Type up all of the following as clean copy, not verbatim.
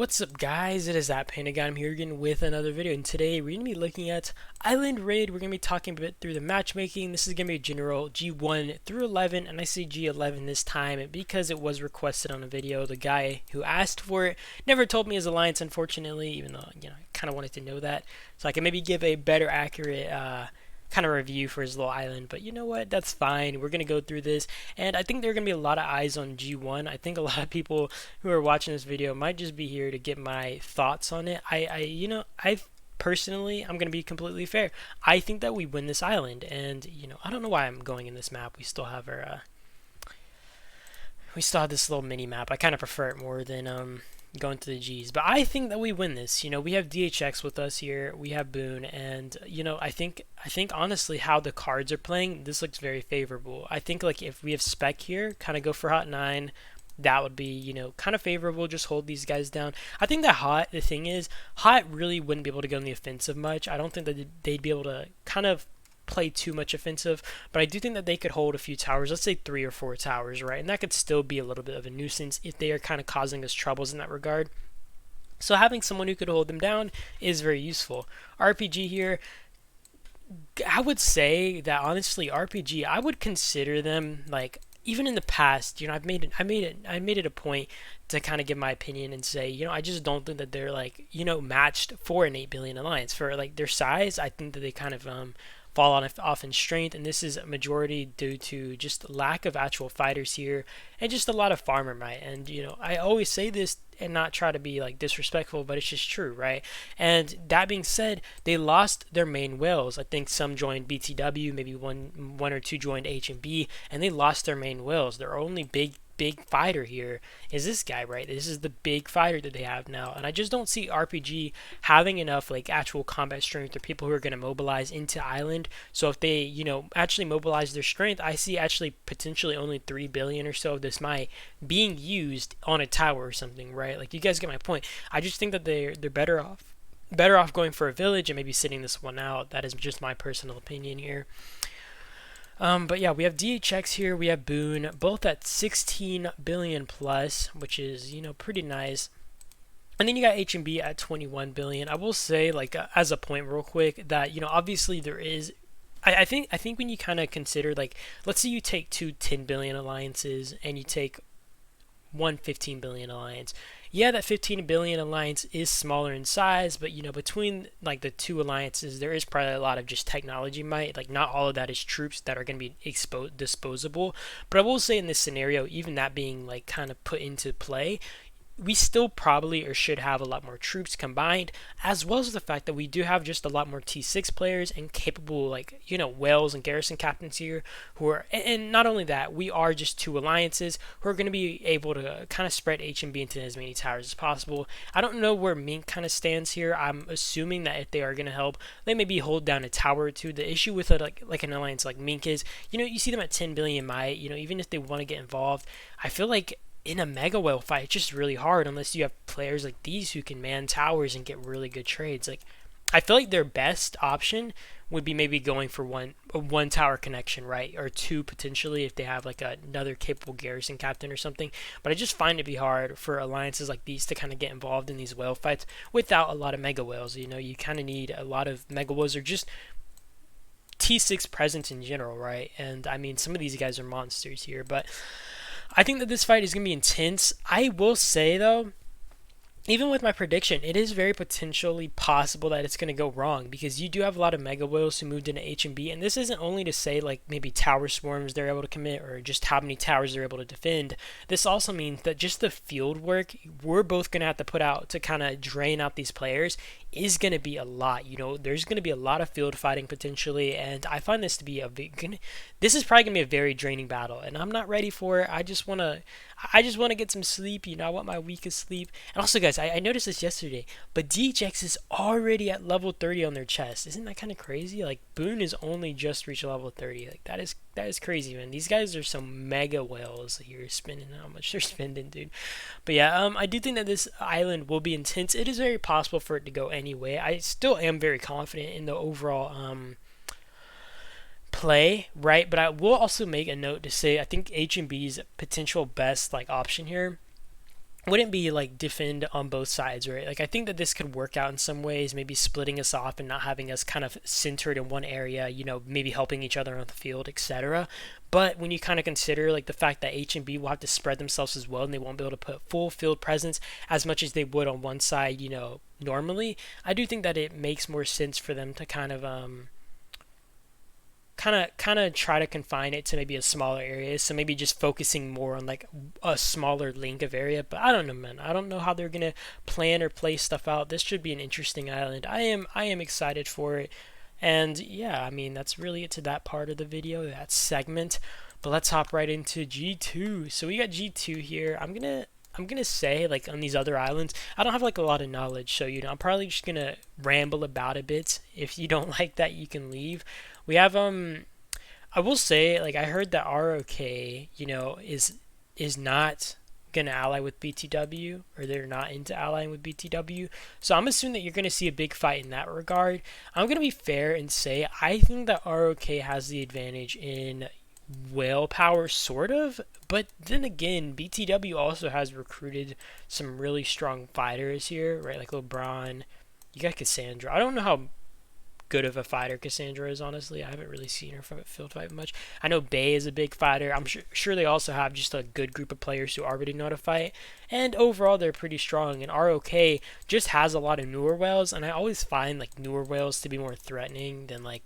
What's up, guys? It is that Panda. I'm here again with another video, and today we're going to be looking at Island Raid. We're going to be talking a bit through the matchmaking. This is going to be a general G1 through 11, and I say G11 this time because it was requested on a video. The guy who asked for it never told me his alliance, unfortunately, even though I kind of wanted to know that, so I can maybe give a better accurate kind of review for his little island. But you know what, that's fine. We're going to go through this, and I think there are going to be a lot of eyes on G1. I think a lot of people who are watching this video might just be here to get my thoughts on it. I personally, I'm going to be completely fair. I think that we win this island, and I don't know why I'm going in this map. We still have our we still have this little mini map. I kind of prefer it more than going to the G's. But I think that we win this. We have DHX with us here. We have Boone, and I think honestly how the cards are playing, this looks very favorable. I think like if we have Spec here, kind of go for Hot 9, that would be kind of favorable. Just hold these guys down. I think that the thing is, Hot really wouldn't be able to go in the offensive much. I don't think that they'd be able to kind of play too much offensive, but I do think that they could hold a few towers, let's say 3 or 4 towers, right? And that could still be a little bit of a nuisance if they are kind of causing us troubles in that regard. So having someone who could hold them down is very useful. RPG here, I would say that honestly, RPG, I would consider them like, even in the past, I made it a point to kind of give my opinion and say, I just don't think that they're like, matched for an 8 billion alliance. For like their size, I think that they kind of fall off in strength, and this is a majority due to just lack of actual fighters here and just a lot of farmer might. And I always say this and not try to be like disrespectful, but it's just true, right? And that being said, they lost their main whales. I think some joined BTW, maybe one or two joined H&B, and they lost their main whales. Their only big fighter here is this guy, right? This is the big fighter that they have now, and I just don't see RPG having enough like actual combat strength or people who are going to mobilize into island. So if they actually mobilize their strength, I see actually potentially only 3 billion or so of this might being used on a tower or something, right? Like, you guys get my point. I just think that they're better off going for a village and maybe sitting this one out. That is just my personal opinion here. But yeah, we have DHX here, we have Boone, both at 16 billion plus, which is, pretty nice. And then you got H&B at 21 billion. I will say, like, as a point real quick, that, obviously there is, I think when you kind of consider, like, let's say you take two 10 billion alliances and you take one 15 billion alliance. Yeah, that 15 billion alliance is smaller in size, but between like the two alliances, there is probably a lot of just technology might. Like, not all of that is troops that are going to be disposable. But I will say in this scenario, even that being like kind of put into play, we still probably or should have a lot more troops combined, as well as the fact that we do have just a lot more T6 players and capable, like, whales and garrison captains here who are, and not only that, we are just two alliances who are going to be able to kind of spread H&B into as many towers as possible. I don't know where Mink kind of stands here. I'm assuming that if they are going to help, they maybe hold down a tower or two. The issue with like an alliance like Mink is, you see them at 10 billion might, even if they want to get involved, I feel like in a mega whale fight, it's just really hard unless you have players like these who can man towers and get really good trades. Like, I feel like their best option would be maybe going for one tower connection, right? Or two potentially if they have like another capable garrison captain or something. But I just find it be hard for alliances like these to kind of get involved in these whale fights without a lot of mega whales. You kind of need a lot of mega whales or just T6 presence in general, right? And I mean, some of these guys are monsters here, but I think that this fight is going to be intense. I will say, though, even with my prediction, it is very potentially possible that it's going to go wrong, because you do have a lot of mega whales who moved into H&B, and this isn't only to say like maybe tower swarms they're able to commit or just how many towers they're able to defend. This also means that just the field work we're both going to have to put out to kind of drain out these players is going to be a lot. There's going to be a lot of field fighting potentially, and I find this to be this is probably going to be a very draining battle, and I'm not ready for it. I just want to get some sleep. I want my weekest sleep. And also, guys, I noticed this yesterday, but DHX is already at level 30 on their chest. Isn't that kind of crazy? Like, Boone has only just reached level 30. Like, that is crazy, man. These guys are some mega whales here, spending how much they're spending, dude. But yeah, I do think that this island will be intense. It is very possible for it to go anyway. I still am very confident in the overall play, right? But I will also make a note to say I think H&B's potential best like option here wouldn't be like defend on both sides, right? Like I think that this could work out in some ways, maybe splitting us off and not having us kind of centered in one area, maybe helping each other on the field, etc. But when you kind of consider like the fact that H and B will have to spread themselves as well and they won't be able to put full field presence as much as they would on one side, normally, I do think that it makes more sense for them to kind of try to confine it to maybe a smaller area, so maybe just focusing more on like a smaller link of area. But I don't know, man, I don't know how they're gonna plan or play stuff out. This should be an interesting island. I am excited for it. And yeah, I mean, that's really it to that part of the video, that segment. But let's hop right into G2. So we got G2 here. I'm gonna say, like, on these other islands, I don't have like a lot of knowledge, so I'm probably just gonna ramble about a bit. If you don't like that, you can leave. We have I will say, like, I heard that ROK, is not gonna ally with BTW, or they're not into allying with BTW. So I'm assuming that you're gonna see a big fight in that regard. I'm gonna be fair and say I think that ROK has the advantage in whale power, sort of. But then again, BTW also has recruited some really strong fighters here, right? Like LeBron, you got Cassandra. I don't know how good of a fighter Cassandra is, honestly. I haven't really seen her field fight much. I know Bay is a big fighter. I'm sure they also have just a good group of players who already know how to fight. And overall, they're pretty strong. And ROK just has a lot of newer whales. And I always find like newer whales to be more threatening than like,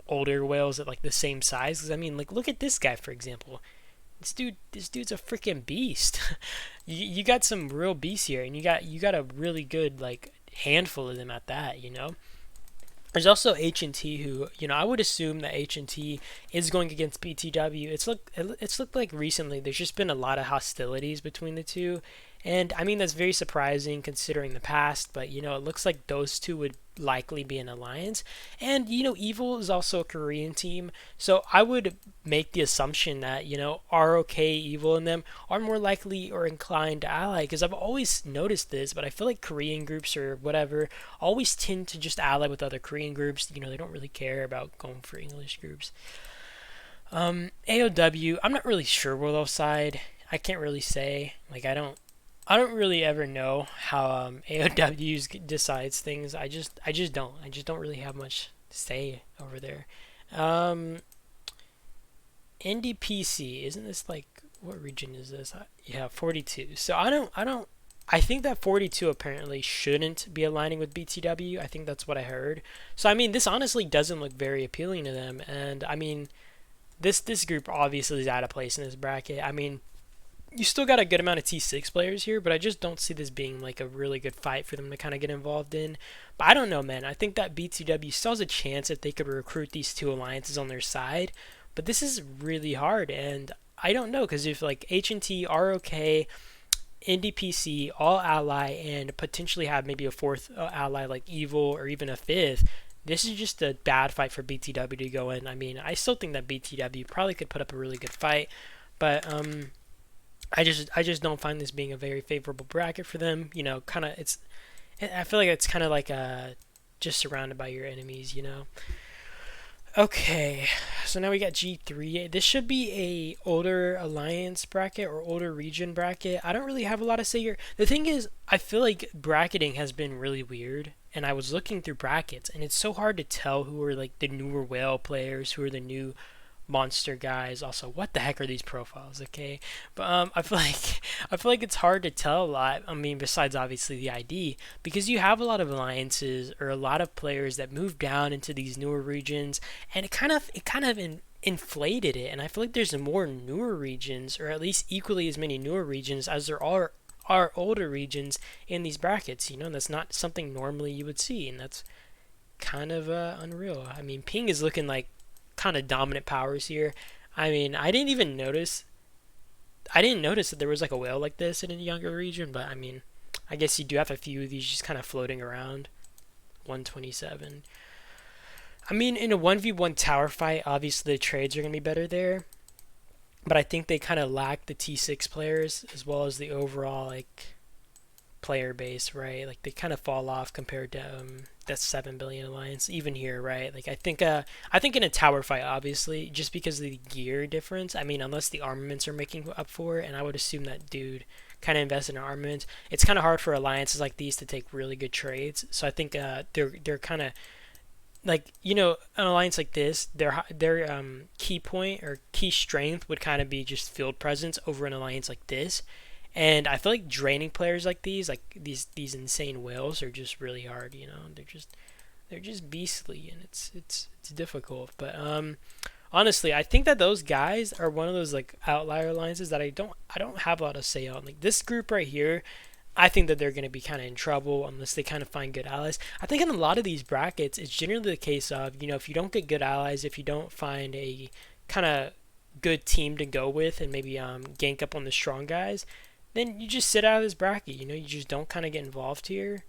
older whales at like the same size. Because I mean, like, look at this guy, for example. This dude's a freaking beast. you got some real beasts here, and you got a really good like handful of them at that. There's also H&T, who, I would assume that H&T is going against BTW. It's looked like recently there's just been a lot of hostilities between the two. And I mean, that's very surprising considering the past, but it looks like those two would likely be an alliance. And Evil is also a Korean team, so I would make the assumption that ROK, Evil, and them are more likely or inclined to ally, because I've always noticed this, but I feel like Korean groups or whatever always tend to just ally with other Korean groups. They don't really care about going for English groups. AOW, I'm not really sure where they'll side. I can't really say. Like, I don't really ever know how AOW decides things. I just don't. I just don't really have much to say over there. Um, NDPC, isn't this like, what region is this? Yeah, 42. So I think that 42 apparently shouldn't be aligning with BTW. I think that's what I heard. So I mean, this honestly doesn't look very appealing to them. And I mean, this group obviously is out of place in this bracket. I mean, you still got a good amount of T6 players here, but I just don't see this being like a really good fight for them to kind of get involved in. But I don't know, man. I think that BTW still has a chance if they could recruit these two alliances on their side. But this is really hard, and I don't know, because if like H&T, ROK, NDPC all ally and potentially have maybe a fourth ally like Evil, or even a fifth, this is just a bad fight for BTW to go in. I mean, I still think that BTW probably could put up a really good fight, but I just don't find this being a very favorable bracket for them. Kind of I feel like it's kind of like just surrounded by your enemies. Okay, so now we got G3. This should be a older alliance bracket or older region bracket. I don't really have a lot to say here. The thing is, I feel like bracketing has been really weird, and I was looking through brackets, and it's so hard to tell who are like the newer whale players, who are the new monster guys. Also, what the heck are these profiles? Okay, but I feel like it's hard to tell a lot. I mean, besides obviously the ID, because you have a lot of alliances or a lot of players that move down into these newer regions, and it kind of inflated it. And I feel like there's more newer regions, or at least equally as many newer regions as there are older regions in these brackets. That's not something normally you would see, and that's kind of unreal. I mean, Ping is looking like kind of dominant powers here. I mean, I didn't notice that there was like a whale like this in a younger region, but I mean, I guess you do have a few of these just kind of floating around. 127. I mean, in a 1v1 tower fight, obviously the trades are going to be better there, but I think they kind of lack the T6 players as well as the overall like player base, right? Like they kind of fall off compared to that 7 billion alliance. Even here, right? Like I think in a tower fight, obviously, just because of the gear difference. I mean, unless the armaments are making up for it, and I would assume that dude kind of invested in armaments. It's kind of hard for alliances like these to take really good trades. So I think they're kind of like, you know, an alliance like this, their key point or key strength would kind of be just field presence over an alliance like this. And I feel like draining players like these insane whales are just really hard. You know, they're just beastly, and it's difficult. But honestly, I think that those guys are one of those like outlier alliances that I don't have a lot to say on. Like this group right here, I think that they're going to be kind of in trouble unless they kind of find good allies. I think in a lot of these brackets, it's generally the case of, you know, if you don't get good allies, if you don't find a kind of good team to go with and maybe gank up on the strong guys, then you just sit out of this bracket. You know, you just don't kind of get involved here.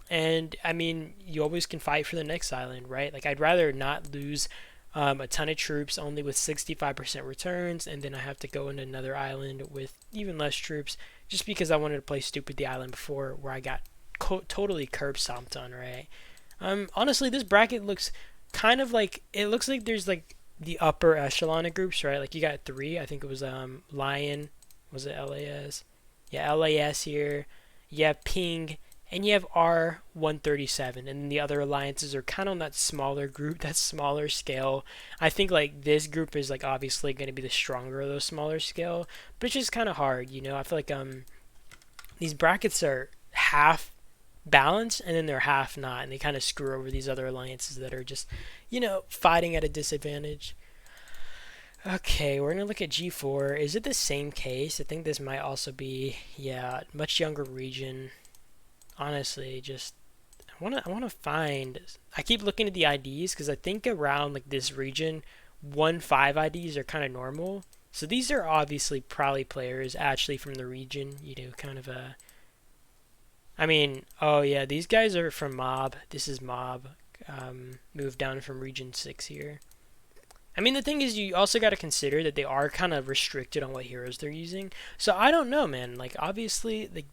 And I mean, you always can fight for the next island, right? Like I'd rather not lose a ton of troops only with 65% returns, and then I have to go into another island with even less troops just because I wanted to play stupid the island before where I got totally curb stomped on, right? Honestly, this bracket looks kind of like, it looks like there's like the upper echelon of groups, right? Like you got three. I think it was Lion, was it LAS? Yeah, LAS here. You have Ping, and you have R137, and then the other alliances are kind of on that smaller group, that smaller scale. I think like this group is like obviously going to be the stronger of those smaller scale, but it's just kind of hard, you know. I feel like these brackets are half balanced and then they're half not, and they kind of screw over these other alliances that are just, you know, fighting at a disadvantage. Okay, we're gonna look at G4. Is it the same case? I think this might also be, yeah, much younger region. Honestly, just I wanna find. I keep looking at the IDs because I think around like this region, 1-5 IDs are kind of normal. So these are obviously probably players actually from the region. You know, kind of a. I mean, oh yeah, these guys are from Mob. This is Mob. Moved down from Region 6 here. I mean, the thing is, you also got to consider that they are kind of restricted on what heroes they're using. So I don't know, man. Like, obviously, like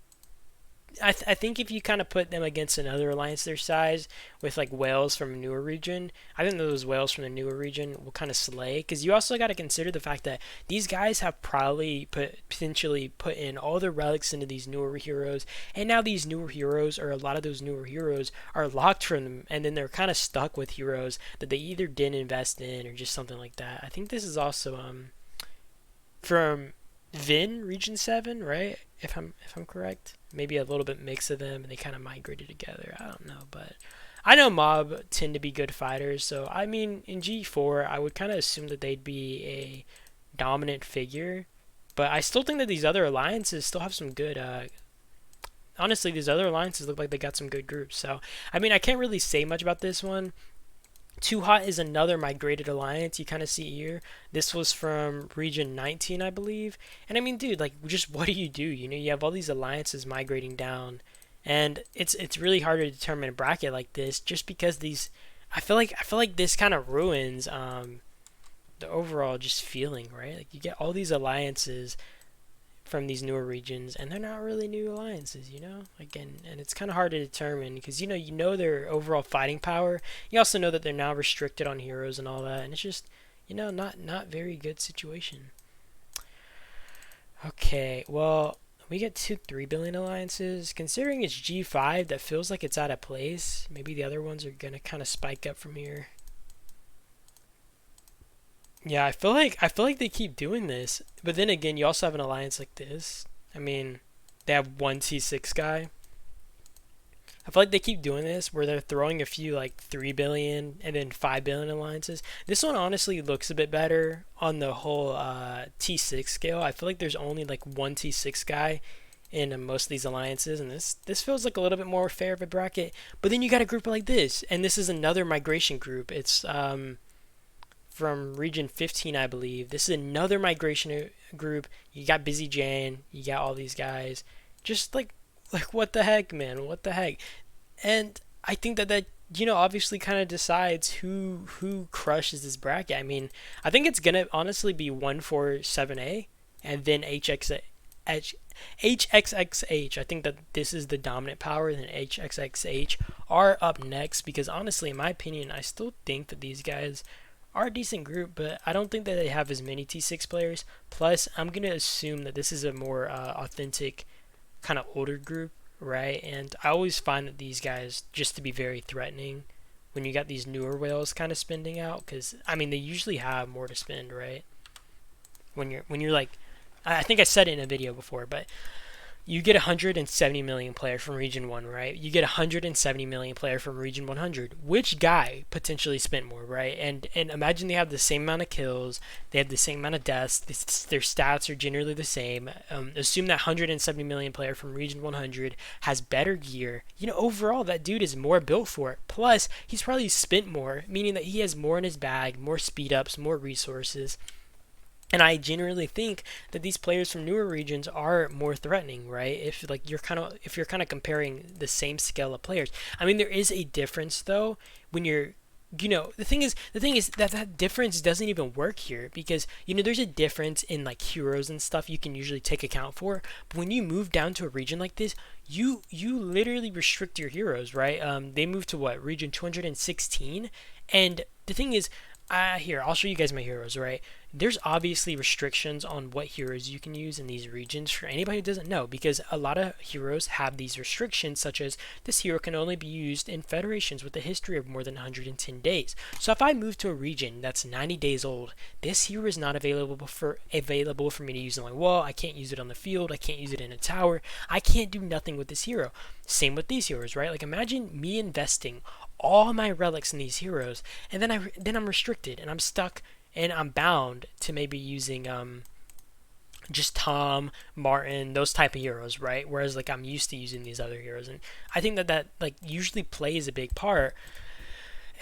I think if you kind of put them against another alliance their size with like whales from a newer region, I think those whales from the newer region will kind of slay. Because you also got to consider the fact that these guys have probably potentially put in all their relics into these newer heroes, and now these newer heroes, or a lot of those newer heroes, are locked from them, and then they're kind of stuck with heroes that they either didn't invest in or just something like that. I think this is also from Vin Region 7, right? If I'm correct, maybe a little bit mix of them, and they kind of migrated together. I don't know, but I know Mob tend to be good fighters, so I mean in G4 I would kind of assume that they'd be a dominant figure, but I still think that these other alliances still have some good. Honestly, these other alliances look like they got some good groups. So I mean I can't really say much about this one. Too Hot is another migrated alliance you kind of see here. This was from Region 19, I believe. And I mean, dude, like, just what do? You know, you have all these alliances migrating down, and it's really hard to determine a bracket like this just because these. I feel like this kind of ruins the overall just feeling, right? Like you get all these alliances from these newer regions, and they're not really new alliances, you know. Like, and it's kind of hard to determine because you know their overall fighting power. You also know that they're now restricted on heroes and all that, and it's just, you know, not very good situation. Okay, well, we get 3 billion alliances. Considering it's G5, that feels like it's out of place. Maybe the other ones are gonna kind of spike up from here. Yeah, I feel like they keep doing this, but then again, you also have an alliance like this. I mean, they have one T6 guy. I feel like they keep doing this where they're throwing a few like 3 billion and then 5 billion alliances. This one honestly looks a bit better on the whole T6 scale. I feel like there's only like one T6 guy in most of these alliances, and this feels like a little bit more fair of a bracket. But then you got a group like this, and this is another migration group. It's from Region 15, I believe. This is another migration group. You got Busy Jane. You got all these guys. Just like what the heck, man? What the heck? And I think that you know obviously kind of decides who crushes this bracket. I mean, I think it's gonna honestly be 147A and then HX HXXH. I think that this is the dominant power, and HXXH are up next because honestly, in my opinion, I still think that these guys are a decent group, but I don't think that they have as many T6 players. Plus, I'm going to assume that this is a more authentic kind of older group, right? And I always find that these guys just to be very threatening when you got these newer whales kind of spending out, because I mean they usually have more to spend, right? When you're like, I think I said it in a video before, but you get 170 million player from region 1, right? You get 170 million player from region 100. Which guy potentially spent more, right? And imagine they have the same amount of kills, they have the same amount of deaths, their stats are generally the same. Assume that 170 million player from region 100 has better gear. You know, overall that dude is more built for it. Plus, he's probably spent more, meaning that he has more in his bag, more speed ups, more resources. And I generally think that these players from newer regions are more threatening, right? If you're kind of comparing the same scale of players. I mean, there is a difference though when you're, the thing is that that difference doesn't even work here because there's a difference in like heroes and stuff you can usually take account for. But when you move down to a region like this, you literally restrict your heroes, right? They move to what, region 216, and the thing is, here, I'll show you guys my heroes, right? There's obviously restrictions on what heroes you can use in these regions for anybody who doesn't know, because a lot of heroes have these restrictions, such as this hero can only be used in federations with a history of more than 110 days. So if I move to a region that's 90 days old, this hero is not available for me to use on my wall. I can't use it on the field. I can't use it in a tower. I can't do nothing with this hero. Same with these heroes, right? Like imagine me investing all my relics in these heroes, and then I'm restricted and I'm stuck and I'm bound to maybe using just Tom, Martin, those type of heroes, right? Whereas like I'm used to using these other heroes, and I think that like usually plays a big part,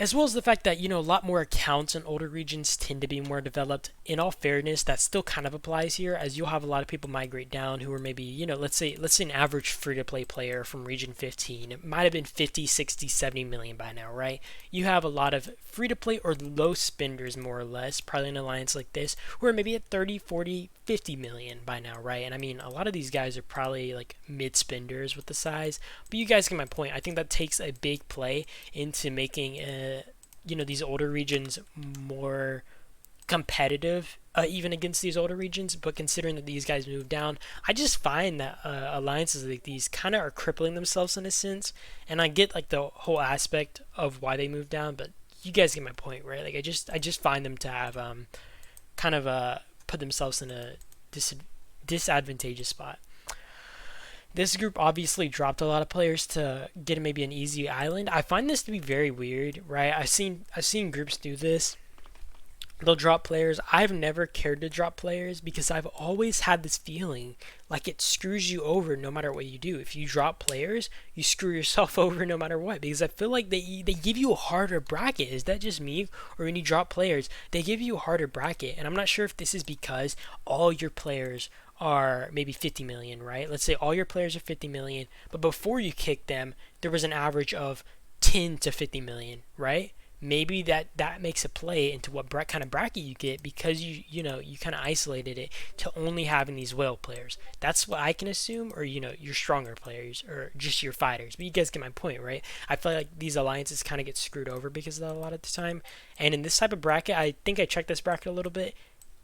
as well as the fact that a lot more accounts in older regions tend to be more developed. In all fairness, that still kind of applies here, as you'll have a lot of people migrate down who are maybe let's say an average free-to-play player from region 15. It might have been 50, 60, 70 million by now, right? You have a lot of free-to-play or low spenders, more or less, probably in an alliance like this, who are maybe at 30, 40, 50 million by now, right? And I mean, a lot of these guys are probably like mid spenders with the size, but you guys get my point. I think that takes a big play into making these older regions more competitive, even against these older regions. But considering that these guys move down, I just find that alliances like these kind of are crippling themselves in a sense. And I get like the whole aspect of why they move down, but you guys get my point, right? Like I just find them to have kind of put themselves in a disadvantageous spot. This group obviously dropped a lot of players to get maybe an easy island. I find this to be very weird, right? I've seen groups do this. They'll drop players. I've never cared to drop players because I've always had this feeling like it screws you over no matter what you do. If you drop players, you screw yourself over no matter what, because I feel like they give you a harder bracket. Is that just me? Or when you drop players, they give you a harder bracket. And I'm not sure if this is because all your players are maybe 50 million, right? Let's say all your players are 50 million, but before you kick them, there was an average of 10 to 50 million, right? Maybe that makes a play into what kind of bracket you get, because you kind of isolated it to only having these whale players. That's what I can assume, or your stronger players, or just your fighters. But you guys get my point, right? I feel like these alliances kind of get screwed over because of that a lot of the time. And in this type of bracket, I think I checked this bracket a little bit.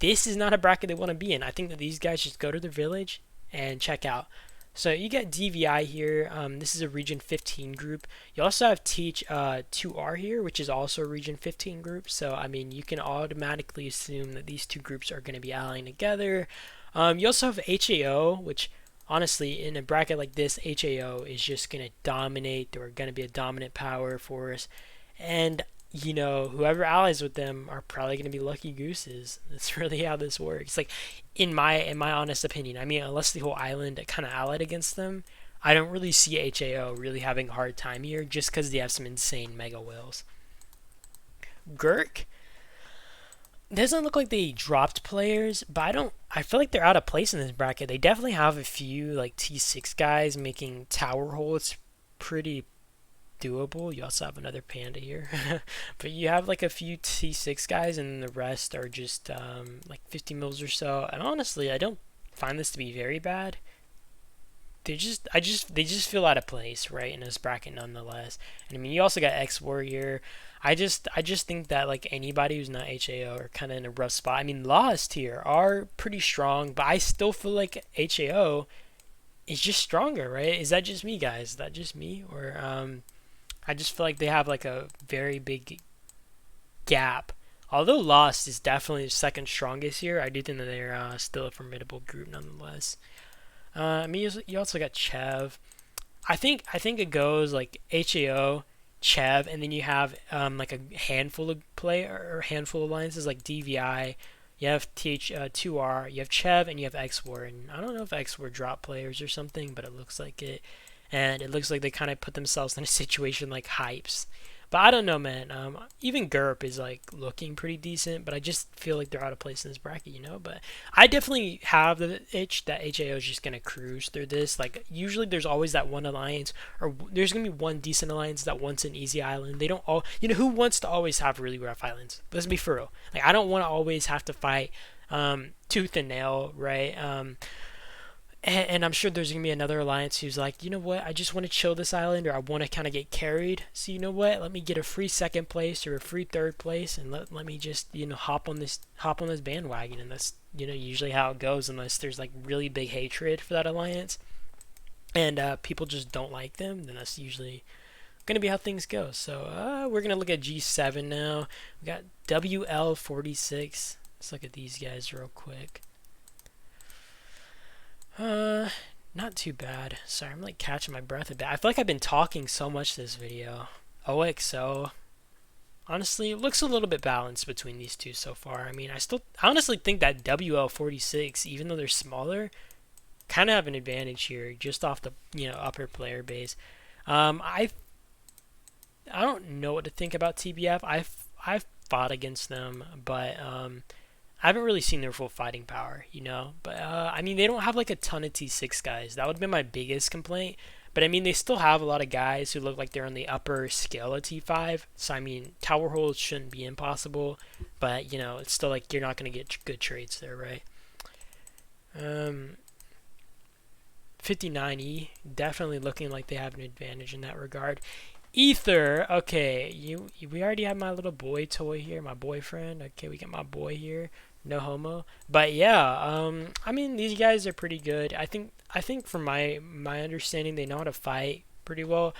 This is not a bracket they want to be in. I think that these guys just go to their village and check out. So you got DVI here. This is a Region 15 group. You also have Teach 2R here, which is also a Region 15 group. So, I mean, you can automatically assume that these two groups are going to be allying together. You also have HAO, which honestly, in a bracket like this, HAO is just going to dominate. They're going to be a dominant power force. And whoever allies with them are probably going to be lucky gooses. That's really how this works. Like, in my honest opinion, I mean, unless the whole island kind of allied against them, I don't really see HAO really having a hard time here, just because they have some insane mega whales. Gurk doesn't look like they dropped players, but I feel like they're out of place in this bracket. They definitely have a few like T6 guys making tower hole. It's pretty doable. You also have another panda here, but you have like a few T6 guys, and the rest are just like 50 mils or so. And honestly, I don't find this to be very bad. They just feel out of place, right, in this bracket nonetheless. And I mean, you also got X Warrior. I just think that like anybody who's not HAO are kind of in a rough spot. I mean, Lost here are pretty strong, but I still feel like HAO is just stronger, right? Is that just me, guys? Is that just me, or I just feel like they have like a very big gap. Although Lost is definitely the second strongest here, I do think that they're still a formidable group nonetheless. I mean, you also got Chev. I think it goes like HAO, Chev, and then you have like a handful of handful of alliances like DVI. You have TH2R, you have Chev, and you have XWAR. And I don't know if XWAR drop players or something, but it looks like it. And it looks like they kind of put themselves in a situation like Hypes. But I don't know, man. Even GURP is like looking pretty decent, but I just feel like they're out of place in this bracket, you know. But I definitely have the itch that HAO is just gonna cruise through this. Like usually, there's always that one alliance, or there's gonna be one decent alliance that wants an easy island. They don't all, you know, who wants to always have really rough islands? Let's be for real. Like I don't want to always have to fight tooth and nail, right? And I'm sure there's going to be another alliance who's like, you know what, I just want to chill this island, or I want to kind of get carried. So you know what, let me get a free second place or a free third place, and let me just, you know, hop on this bandwagon. And that's, you know, usually how it goes, unless there's like really big hatred for that alliance and people just don't like them. Then that's usually going to be how things go. So we're going to look at G7 now. We got WL46. Let's look at these guys real quick. Not too bad. Sorry, I'm like catching my breath a bit. I feel like I've been talking so much this video. OXO. Honestly, it looks a little bit balanced between these two so far. I mean, I honestly think that WL46, even though they're smaller, kind of have an advantage here just off the, you know, upper player base. I don't know what to think about TBF. I've fought against them, but I haven't really seen their full fighting power, you know. But I mean, they don't have like a ton of T6 guys. That would have been my biggest complaint. But I mean, they still have a lot of guys who look like they're on the upper scale of T5. So I mean, tower holds shouldn't be impossible. But you know, it's still like you're not going to get good trades there, right? 59E definitely looking like they have an advantage in that regard. Ether, okay, we already have my little boy toy here, my boyfriend. Okay, we got my boy here. No homo. But yeah, I mean, these guys are pretty good. I think from my understanding, they know how to fight pretty well.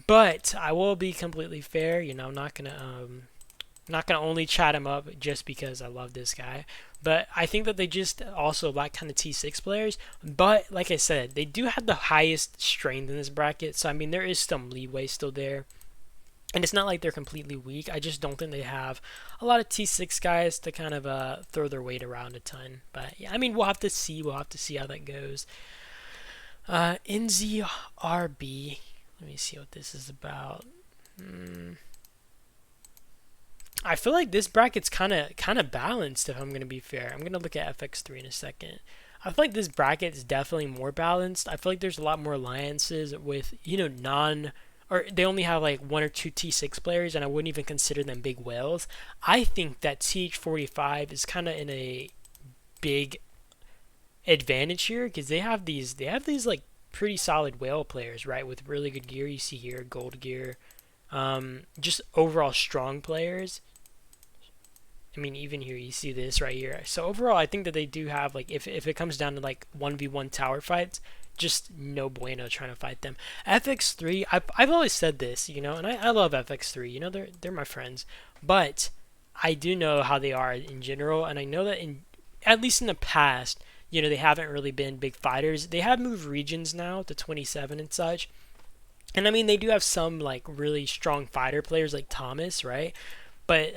But I will be completely fair, you know, I'm not gonna only chat him up just because I love this guy. But I think that they just also lack kind of T6 players. But like I said, they do have the highest strength in this bracket. So I mean, there is some leeway still there. And it's not like they're completely weak. I just don't think they have a lot of T6 guys to kind of throw their weight around a ton. But yeah, I mean, we'll have to see. We'll have to see how that goes. NZRB. Let me see what this is about. I feel like this bracket's kind of balanced, if I'm going to be fair. I'm going to look at FX3 in a second. I feel like this bracket is definitely more balanced. I feel like there's a lot more alliances with, you know, or they only have like one or two T6 players, and I wouldn't even consider them big whales. I think that TH45 is kind of in a big advantage here because they have these like pretty solid whale players, right, with really good gear. You see here, gold gear, just overall strong players. I mean, even here, you see this right here. So overall, I think that they do have, like, if it comes down to like 1v1 tower fights, just no bueno trying to fight them. FX3, I've always said this, you know, and I love FX3, you know, they're my friends, but I do know how they are in general, and I know that at least in the past, you know, they haven't really been big fighters. They have moved regions now to 27 and such, and I mean, they do have some like really strong fighter players like Thomas, right? But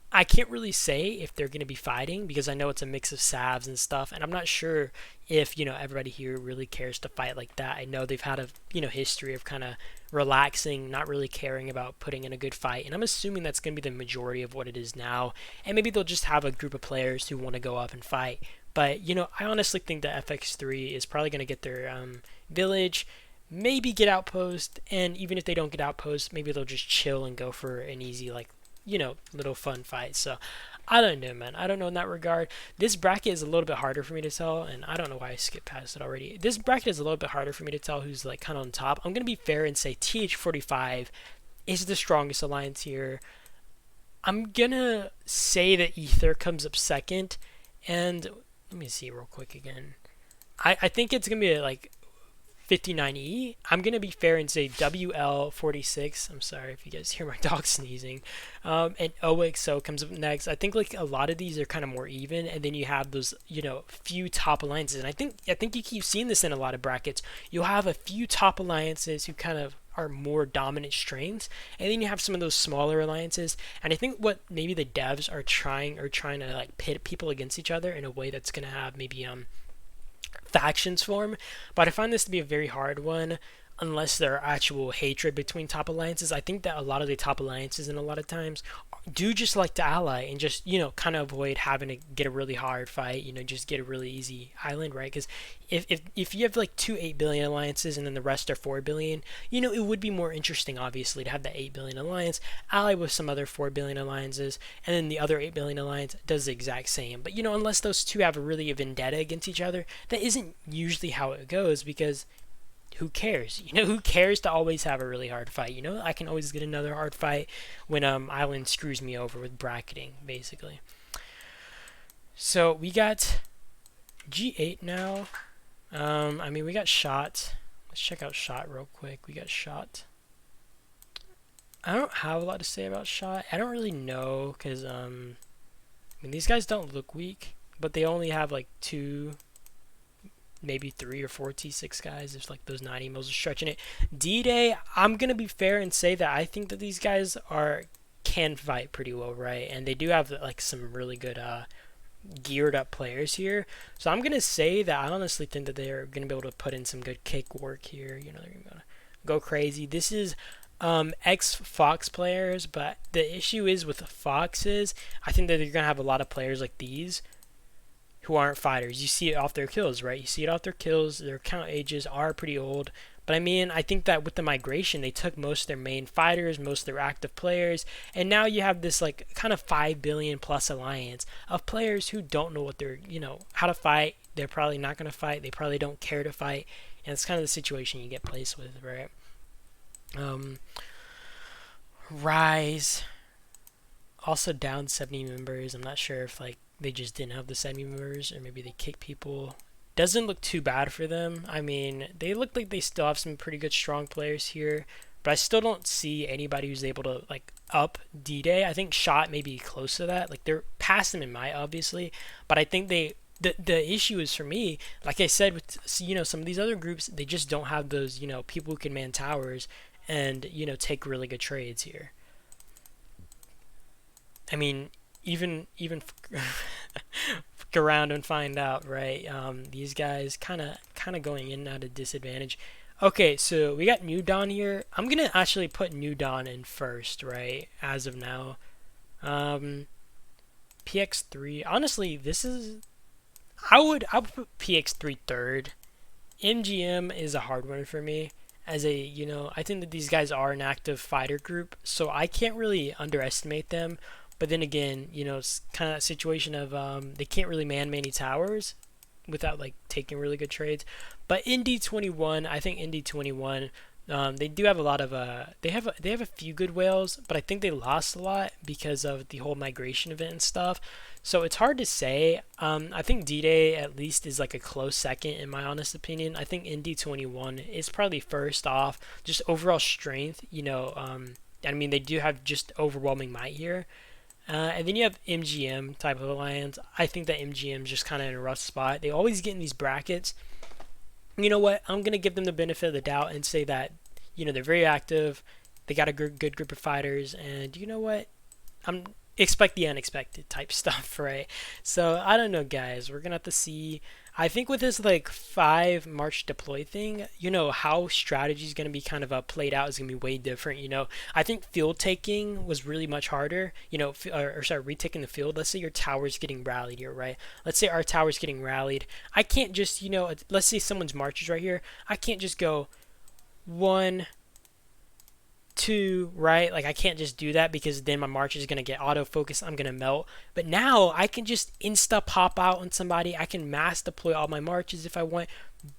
I can't really say if they're going to be fighting because I know it's a mix of savs and stuff, and I'm not sure if, you know, everybody here really cares to fight like that. I know they've had a, you know, history of kind of relaxing, not really caring about putting in a good fight, and I'm assuming that's going to be the majority of what it is now, and maybe they'll just have a group of players who want to go up and fight. But, you know, I honestly think that FX3 is probably going to get their village, maybe get outpost, and even if they don't get outpost, maybe they'll just chill and go for an easy, like, you know, little fun fight. So I don't know, man. I don't know in that regard. This bracket is a little bit harder for me to tell, and I don't know why I skipped past it already. This bracket is a little bit harder for me to tell who's like kind of on top. I'm gonna be fair and say TH45 is the strongest alliance here. I'm gonna say that Ether comes up second, and let me see real quick again. I think it's gonna be like 59E. I'm gonna be fair and say WL46. I'm sorry if you guys hear my dog sneezing. And OXO comes up next. I think like a lot of these are kind of more even, and then you have those few top alliances. And I think you keep seeing this in a lot of brackets. You'll have a few top alliances who kind of are more dominant strains, and then you have some of those smaller alliances. And I think what maybe the devs are trying to like pit people against each other in a way that's gonna have maybe factions form, but I find this to be a very hard one unless there are actual hatred between top alliances. I think that a lot of the top alliances and a lot of times do just like to ally and just kind of avoid having to get a really hard fight, just get a really easy island, right? Because if you have like two 8 billion alliances and then the rest are 4 billion, it would be more interesting obviously to have that 8 billion alliance ally with some other 4 billion alliances, and then the other 8 billion alliance does the exact same. But unless those two have a really a vendetta against each other, that isn't usually how it goes, because who cares? Who cares to always have a really hard fight? I can always get another hard fight when Island screws me over with bracketing, basically. So we got G8 now. We got Shot. Let's check out Shot real quick. We got Shot. I don't have a lot to say about Shot. I don't really know, because these guys don't look weak, but they only have like two, maybe 3 or 4 T6 guys. There's like those 9 emos are stretching it. D-Day, I'm gonna be fair and say that I think that these guys can fight pretty well, right? And they do have like some really good geared up players here. So I'm gonna say that I honestly think that they're gonna be able to put in some good kick work here. They're gonna go crazy. This is ex-Fox players, but the issue is with the Foxes, I think that you're gonna have a lot of players like these who aren't fighters. You see it off their kills, right? You see it off their kills. Their count ages are pretty old. But I think that with the migration, they took most of their main fighters, most of their active players, and now you have this like kind of 5 billion plus alliance of players who don't know what they're, how to fight. They're probably not going to fight. They probably don't care to fight. And it's kind of the situation you get placed with, right? Rise also down 70 members. I'm not sure if like they just didn't have the 70 members, or maybe they kicked people. Doesn't look too bad for them. They look like they still have some pretty good strong players here, but I still don't see anybody who's able to like up D-Day. I think Shot may be close to that. Like they're past them in my obviously, but I think the issue is for me, like I said, with some of these other groups, they just don't have those people who can man towers and take really good trades here. Even fuck around and find out, right? These guys kind of going in at a disadvantage. Okay, so we got New Dawn here. I'm gonna actually put New Dawn in first, right? As of now, PX3. Honestly, I would put PX3 third. MGM is a hard one for me. I think that these guys are an active fighter group, so I can't really underestimate them. But then again, it's kind of that situation of they can't really man many towers without like taking really good trades. But in D21, I think in D21, they do have a lot of they have a few good whales, but I think they lost a lot because of the whole migration event and stuff. So it's hard to say. I think D-Day at least is like a close second in my honest opinion. I think in D21 is probably first off, just overall strength. They do have just overwhelming might here. And then you have MGM type of alliance. I think that MGM is just kind of in a rough spot. They always get in these brackets. You know what? I'm going to give them the benefit of the doubt and say that, they're very active. They got a good group of fighters. And you know what? Expect the unexpected type stuff, right? So, I don't know, guys. We're going to have to see. I think with this like 5 March deploy thing, how strategy is going to be kind of played out is going to be way different. I think field taking was really much harder. Retaking the field. Let's say your tower's getting rallied here, right? Let's say our tower's getting rallied. I can't just, let's say someone's march is right here. I can't just go 1, 2, right? Like I can't just do that because then my march is going to get autofocus. I'm going to melt. But now I can just insta pop out on somebody. I can mass deploy all my marches if I want.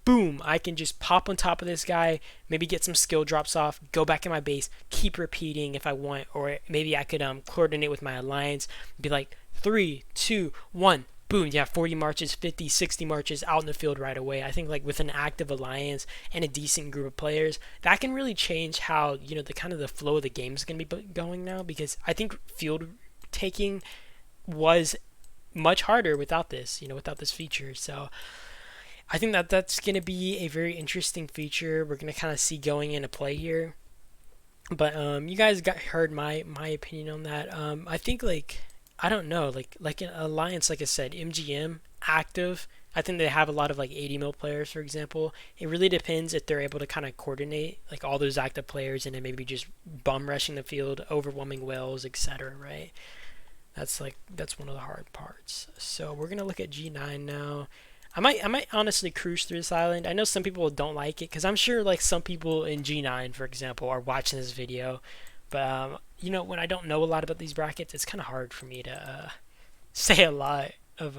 Boom, I can just pop on top of this guy, maybe get some skill drops off, go back in my base, keep repeating if I want, or maybe I could coordinate with my alliance, be like 3, 2, 1, boom, yeah, 40 marches, 50, 60 marches out in the field right away. I think like with an active alliance and a decent group of players, that can really change how, the kind of the flow of the game is going to be going now, because I think field taking was much harder without this, without this feature. So I think that that's going to be a very interesting feature we're going to kind of see going into play here. But you guys heard my opinion on that. I think like I don't know, like an alliance, like I said, MGM active. I think they have a lot of like 80 mil players, for example. It really depends if they're able to kind of coordinate like all those active players and then maybe just bum rushing the field, overwhelming whales, etc. Right? That's one of the hard parts. So we're gonna look at G9 now. I might honestly cruise through this island. I know some people don't like it because I'm sure like some people in G9, for example, are watching this video. But when I don't know a lot about these brackets, it's kind of hard for me to say a lot of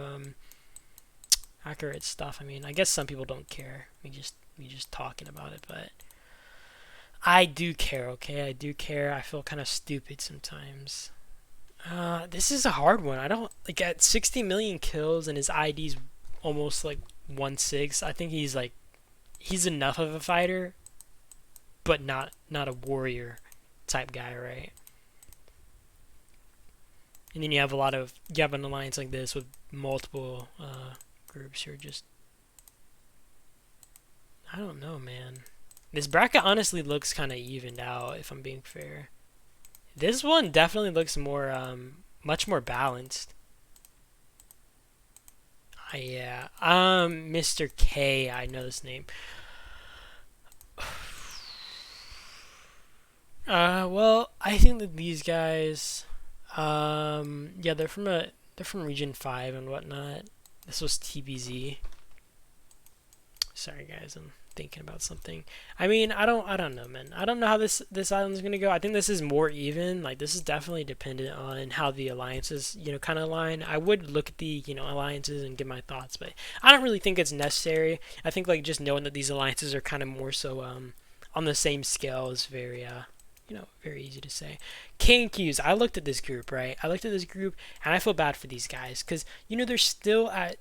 accurate stuff. I mean, I guess some people don't care. We just talking about it, but I do care. Okay, I do care. I feel kind of stupid sometimes. This is a hard one. I don't like at 60 million kills and his ID's almost like 1.6. I think he's enough of a fighter, but not a warrior type guy, right? And then you have an alliance like this with multiple groups who are just, I don't know, man. This bracket honestly looks kind of evened out, if I'm being fair. This one definitely looks more much more balanced. Yeah. Mr. K, I know this name. Well, I think that these guys, yeah, they're from Region 5 and whatnot. This was TBZ. Sorry, guys, I'm thinking about something. I mean, I don't know, man. I don't know how this island's gonna go. I think this is more even. Like, this is definitely dependent on how the alliances, kind of align. I would look at the, alliances and give my thoughts, but I don't really think it's necessary. I think like just knowing that these alliances are kind of more so on the same scale is very very easy to say. K&Qs, I looked at this group, right? I looked at this group and I feel bad for these guys because they're still at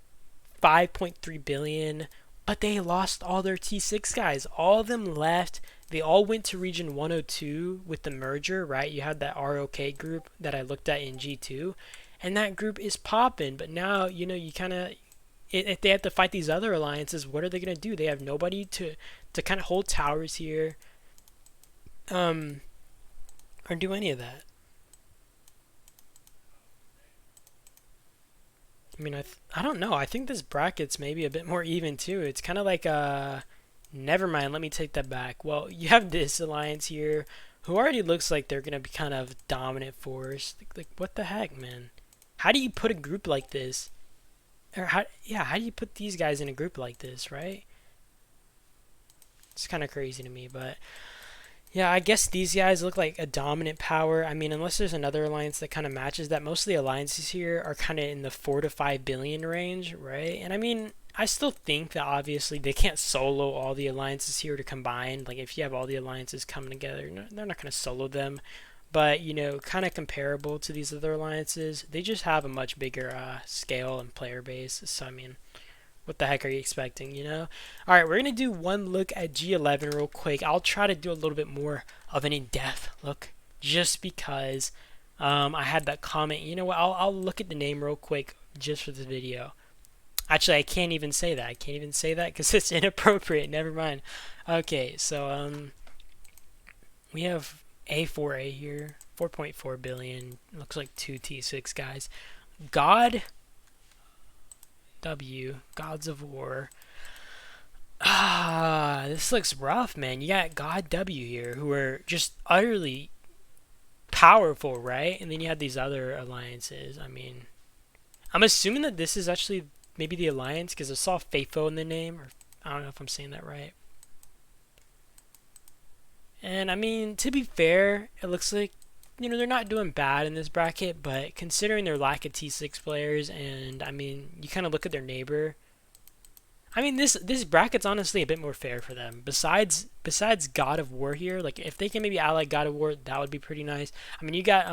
5.3 billion. But they lost all their T6 guys. All of them left. They all went to Region 102 with the merger, right? You had that ROK group that I looked at in G2. And that group is popping. But now, you kind of... If they have to fight these other alliances, what are they going to do? They have nobody to kind of hold towers here. Or do any of that. I mean, I don't know. I think this bracket's maybe a bit more even too. It's kind of like never mind. Let me take that back. Well, you have this alliance here, who already looks like they're gonna be kind of dominant force. Like what the heck, man? How do you put a group like this? Or how do you put these guys in a group like this, right? It's kind of crazy to me, but. Yeah, I guess these guys look like a dominant power. I mean, unless there's another alliance that kind of matches that. Most of the alliances here are kind of in the 4 to 5 billion range, right? And I mean, I still think that obviously they can't solo all the alliances here to combine. Like, if you have all the alliances coming together, they're not going to solo them. But, kind of comparable to these other alliances, they just have a much bigger scale and player base. So, I mean... What the heck are you expecting, Alright, we're going to do one look at G11 real quick. I'll try to do a little bit more of an in-depth look just because I had that comment. You know what, I'll look at the name real quick just for this video. Actually, I can't even say that. I can't even say that because it's inappropriate. Never mind. Okay, so we have A4A here. 4.4 billion. Looks like 2 T6 guys. Gods of War. This looks rough, man. You got God W here, who are just utterly powerful, right? And then you have these other alliances. I mean, I'm assuming that this is actually maybe the alliance, because I saw FAFO in the name, or I don't know if I'm saying that right. And I mean, to be fair, it looks like they're not doing bad in this bracket, but considering their lack of T6 players, and I mean, you kind of look at their neighbor. I mean, this bracket's honestly a bit more fair for them. Besides God of War here, like if they can maybe ally God of War, that would be pretty nice. I mean, you got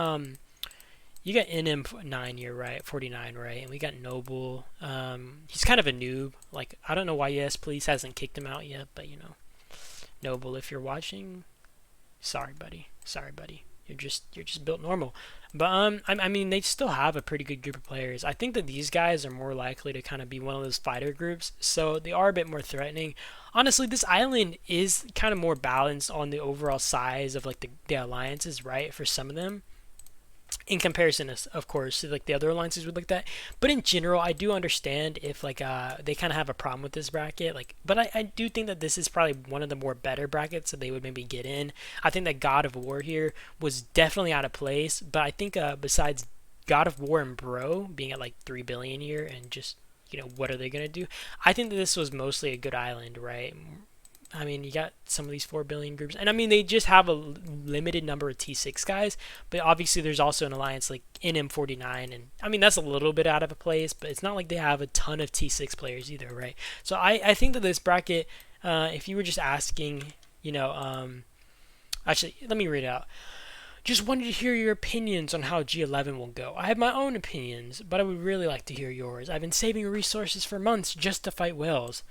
NM9 here, right? 49, right? And we got Noble. He's kind of a noob. Like I don't know why Yes Police hasn't kicked him out yet, but Noble, if you're watching, sorry, buddy. Sorry, buddy. You're just built normal. But I mean they still have a pretty good group of players. I think that these guys are more likely to kind of be one of those fighter groups, so they are a bit more threatening. Honestly, this island is kind of more balanced on the overall size of like the alliances, right? For some of them, in comparison, of course, to like the other alliances would look at. But in general, I do understand if like they kind of have a problem with this bracket. Like, but I do think that this is probably one of the more better brackets that they would maybe get in. I think that God of War here was definitely out of place. But I think besides God of War and Bro being at like 3 billion here and just what are they gonna do? I think that this was mostly a good island, right? I mean, you got some of these 4 billion groups, and I mean, they just have a limited number of T6 guys, but obviously there's also an alliance like NM49, and I mean, that's a little bit out of a place, but it's not like they have a ton of T6 players either, right? So I think that this bracket, if you were just asking, actually, let me read it out. Just wanted to hear your opinions on how G11 will go. I have my own opinions, but I would really like to hear yours. I've been saving resources for months just to fight whales.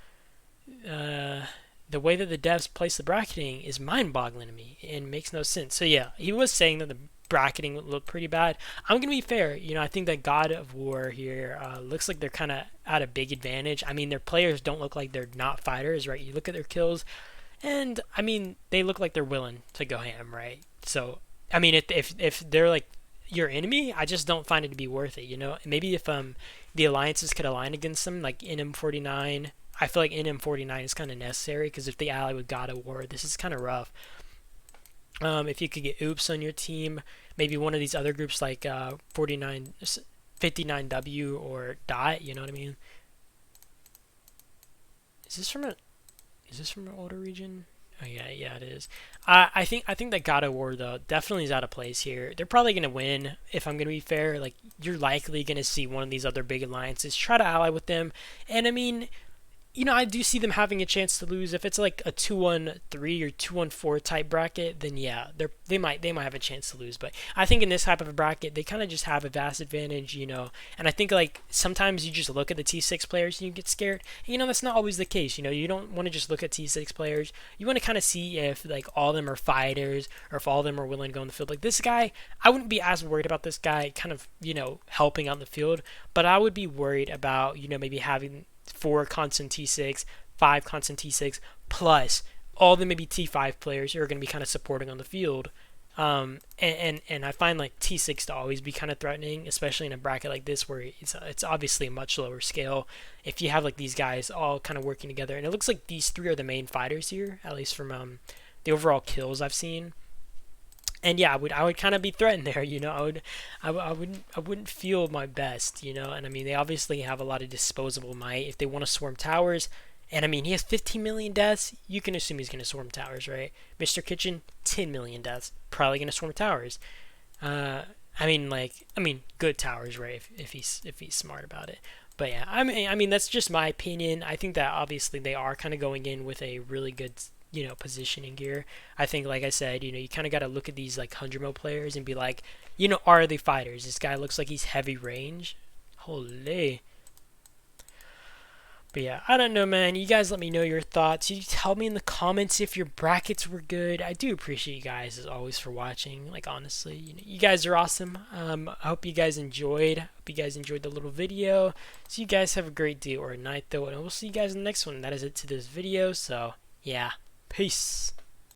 The way that the devs place the bracketing is mind-boggling to me and makes no sense. So yeah, he was saying that the bracketing would look pretty bad. I'm gonna be fair. I think that God of War here looks like they're kind of at a big advantage. I mean, their players don't look like they're not fighters, right? You look at their kills, and I mean, they look like they're willing to go ham, right? So I mean, if they're like your enemy, I just don't find it to be worth it. Maybe if the alliances could align against them, like NM49. I feel like NM49 is kind of necessary because if they ally with God of War, this is kind of rough. If you could get Oops on your team, maybe one of these other groups like 59W or Dot, you know what I mean? Is this from an older region? Oh yeah, it is. I think that God of War though definitely is out of place here. They're probably gonna win if I'm gonna be fair. Like you're likely gonna see one of these other big alliances try to ally with them, and I mean, I do see them having a chance to lose. If it's like a 2-1-3 or 2-1-4 type bracket, then yeah, they might have a chance to lose. But I think in this type of a bracket, they kind of just have a vast advantage, And I think like sometimes you just look at the T6 players and you get scared. That's not always the case. You don't want to just look at T6 players. You want to kind of see if like all of them are fighters or if all of them are willing to go in the field. Like this guy, I wouldn't be as worried about this guy kind of helping out in the field, but I would be worried about maybe having 4 constant T6, 5 constant T6, plus all the maybe T5 players who are going to be kind of supporting on the field. And I find like T6 to always be kind of threatening, especially in a bracket like this where it's obviously a much lower scale. If you have like these guys all kind of working together, and it looks like these 3 are the main fighters here, at least from the overall kills I've seen. And yeah, I would kind of be threatened there, I wouldn't feel my best, and I mean they obviously have a lot of disposable might if they want to swarm towers, and I mean he has 15 million deaths, you can assume he's gonna swarm towers, right? Mr. Kitchen, 10 million deaths, probably gonna swarm towers. I mean good towers, right? If he's smart about it. But yeah, I mean that's just my opinion. I think that obviously they are kind of going in with a really good positioning here. I think, like I said, you kind of got to look at these like 100 mil players and be like, are they fighters? This guy looks like he's heavy range. Holy. But yeah, I don't know, man. You guys let me know your thoughts. You tell me in the comments if your brackets were good. I do appreciate you guys as always for watching. Like honestly, you guys are awesome. I hope you guys enjoyed. Hope you guys enjoyed the little video. So you guys have a great day or a night though, and we'll see you guys in the next one. That is it to this video. So yeah. Peace.